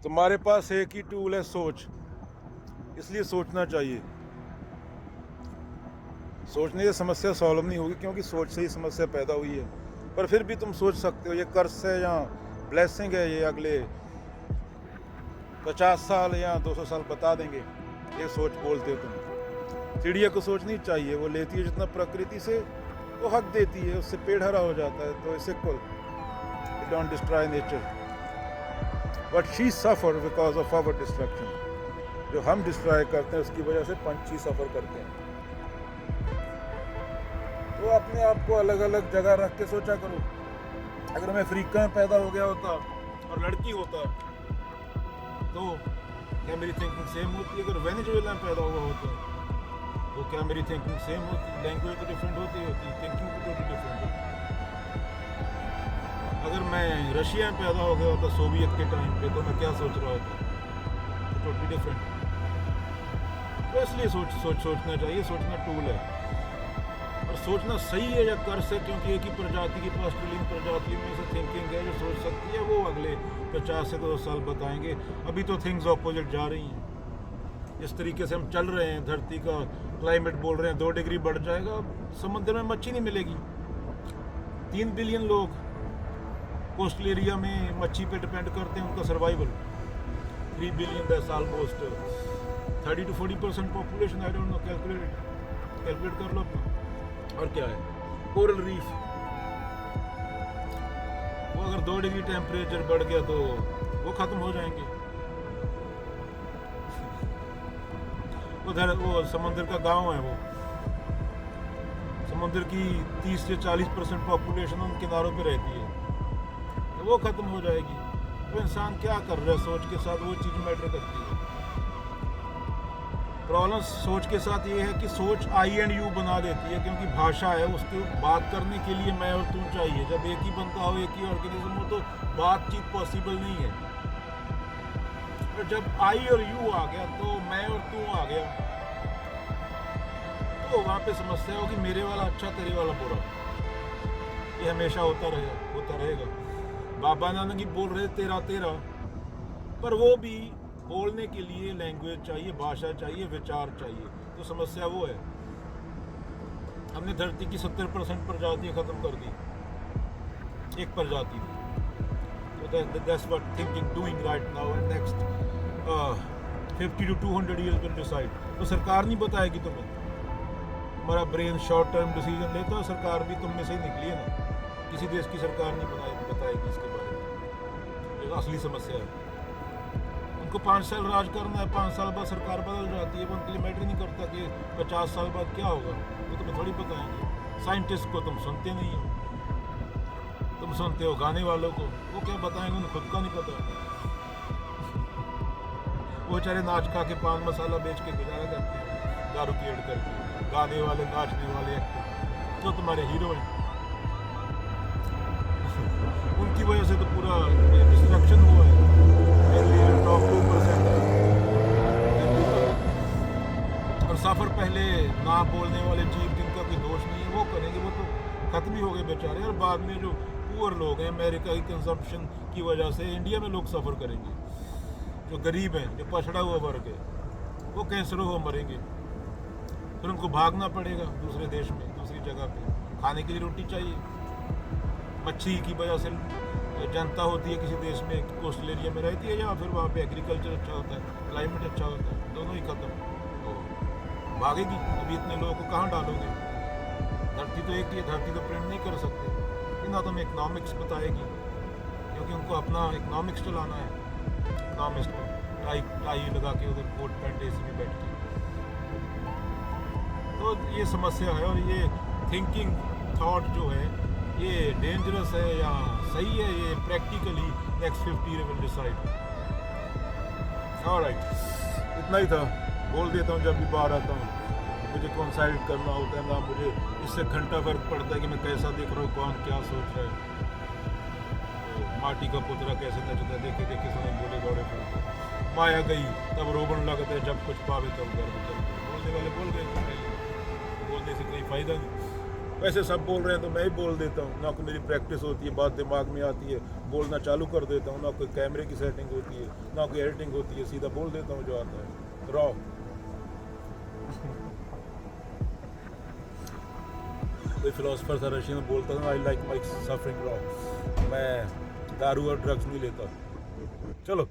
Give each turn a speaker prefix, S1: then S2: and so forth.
S1: तुम्हारे पास एक ही टूल है, सोच। इसलिए सोचना चाहिए। सोचने से समस्या सॉल्व नहीं होगी, क्योंकि सोच से ही समस्या पैदा हुई है। पर फिर भी तुम सोच सकते हो। ये कर्स है या ब्लेसिंग है, ये अगले 50 साल या 200 साल बता देंगे। ये सोच बोलते हो तुम। चिड़िया को सोचनी चाहिए, वो लेती है जितना प्रकृति से, वो हक देती है, उससे पेड़ हरा हो जाता है। तो इससे don't destroy nature, but she suffer because of our destruction. जो हम डिस्ट्रॉय करते हैं उसकी वजह से पंछी सफर करते हैं। तो अपने आप को अलग अलग जगह रख के सोचा करो। अगर मैं अफ्रीका में पैदा हो गया होता और लड़की होता तो क्या मेरी थिंकिंग सेम होती? अगर वेनेजुएला में पैदा हुआ होता तो क्या मेरी थिंकिंग सेम होती? लैंग्वेज तो डिफरेंट होती, थिंकिंग तो टोटली डिफरेंट होती। अगर मैं रशिया में पैदा हो गया होता सोवियत के टाइम पे, तो मैं क्या सोच रहा होता? तो टोटली डिफरेंट। तो इसलिए सोचना चाहिए। सोचना टूल है, और सोचना सही है या कर्स है, क्योंकि एक ही प्रजाति के पास ट्रिलियन प्रजाति में से थिंकिंग है जो सोच सकती है। वो अगले 50 से 200 साल बताएंगे। अभी तो थिंग्स ऑपोजिट जा रही हैं। इस तरीके से हम चल रहे हैं, धरती का क्लाइमेट बोल रहे हैं 2 डिग्री बढ़ जाएगा, समुद्र में मच्छी नहीं मिलेगी। 3 बिलियन लोग कोस्टल एरिया में मच्छी पे डिपेंड करते हैं, उनका survival. 3 billion that's almost 30 to 40% population. I don't know, calculate कर लो। और क्या है? कोरल रीफ, वो अगर 2 डिग्री टेम्परेचर बढ़ गया तो वो खत्म हो जाएंगे। उधर वो समुद्र का गांव है, वो समुद्र की 30 से 40% पॉपुलेशन उन किनारों पे रहती है, तो वो खत्म हो जाएगी। तो इंसान क्या कर रहा है सोच के साथ, वो चीज़ मैटर करती है। प्रॉब्लम सोच के साथ ये है कि सोच आई एंड यू बना देती है, क्योंकि भाषा है, उसकी बात करने के लिए मैं और तू चाहिए। जब एक ही बनता हो, एक ही ऑर्गेनिज्म हो, तो बातचीत पॉसिबल नहीं है। और जब आई और यू आ गया, तो मैं और तू आ गया, तो वहाँ पे समस्या होगी मेरे वाला अच्छा, तेरे वाला बुरा। ये हमेशा होता रहेगा। बाबा नानक जी बोल रहे तेरा तेरा, पर वो भी बोलने के लिए लैंग्वेज चाहिए, भाषा चाहिए, विचार चाहिए। तो समस्या वो है, हमने धरती की 70% प्रजातियां खत्म कर दी एक प्रजाति में। तो that's what thinking doing right now, and next 50 to 200 years will decide. तो सरकार नहीं बताएगी तुम्हें, तुम्हारा ब्रेन शॉर्ट टर्म डिसीजन लेता है। सरकार भी तुम में से ही निकली है ना, किसी देश की सरकार नहीं बताएगी इसके बारे में। ये असली समस्या है। उनको 5 साल राज करना है, 5 साल बाद सरकार बदल जाती है। वो उनके लिए मैटर नहीं करता कि 50 साल बाद क्या होगा, वो तुम्हें थोड़ी बताएंगे। साइंटिस्ट को तुम सुनते नहीं हो, तुम सुनते हो गाने वालों को। वो क्या बताएंगे, उन्हें खुद का नहीं पता। वो बेचारे नाच खा के पान मसाला बेच के गुजारा करते हैं, दारू की एड करके। गाने वाले, नाचने वाले जो तुम्हारे हीरो हैं, उनकी वजह से तो पूरा डिस्ट्रक्शन हुआ है। टॉप 2% और सफ़र पहले ना बोलने वाले जीव जिनका कोई दोष नहीं है, वो करेंगे। वो तो खत्म ही हो गए बेचारे। और बाद में जो पुअर लोग हैं, अमेरिका की कंजम्पशन की वजह से इंडिया में लोग सफ़र करेंगे। जो गरीब हैं, जो पछड़ा हुआ वर्ग है, वो कैंसरों को मरेंगे। फिर उनको भागना पड़ेगा दूसरे देश में, दूसरी जगह पे। खाने के लिए रोटी चाहिए। मच्छी की वजह से जनता होती है किसी देश में, कोस्टल एरिया में रहती है, या फिर वहाँ पे एग्रीकल्चर अच्छा होता है, क्लाइमेट अच्छा होता है, दोनों ही खत्म। तो भागेगी। अभी इतने लोगों को कहाँ डालोगे? धरती तो एक ही है, धरती तो प्रिंट नहीं कर सकते। ना तो इकोनॉमिक्स बताएगी, क्योंकि उनको अपना इकोनॉमिक्स चलाना है। इकोनॉमिक्स को टाई लगा के उधर कोट पैंट एसी में बैठ के। तो ये समस्या है। और ये थिंकिंग थॉट जो है, ये डेंजरस है या सही है, ये practically next 50 will decide. Alright, इतना ही था। बोल देता हूँ जब भी बाहर आता हूँ, मुझे कॉन्साइड करना होता है ना, मुझे इससे घंटा फर्क पड़ता है कि मैं कैसा दिख रहा हूँ, कौन क्या सोच रहा है। तो माटी का पुतरा कैसे नचता है, देखे देखे समय बोले दौड़े फिरते। माया गई तब रोबन लगता है, जब कुछ पावे तब गर्व। बोलने वाले बोल गए, बोलने से कोई फायदा नहीं। वैसे सब बोल रहे हैं तो मैं ही बोल देता हूँ, ना कोई मेरी प्रैक्टिस होती है, बात दिमाग में आती है, बोलना चालू कर देता हूँ, ना कोई कैमरे की सेटिंग होती है, ना कोई एडिटिंग होती है, सीधा बोल देता हूँ जो आता है रॉ। कोई फिलोसफर था रशियन में बोलता था, I like my suffering raw. मैं दारू और ड्रग्स नहीं लेता। चलो।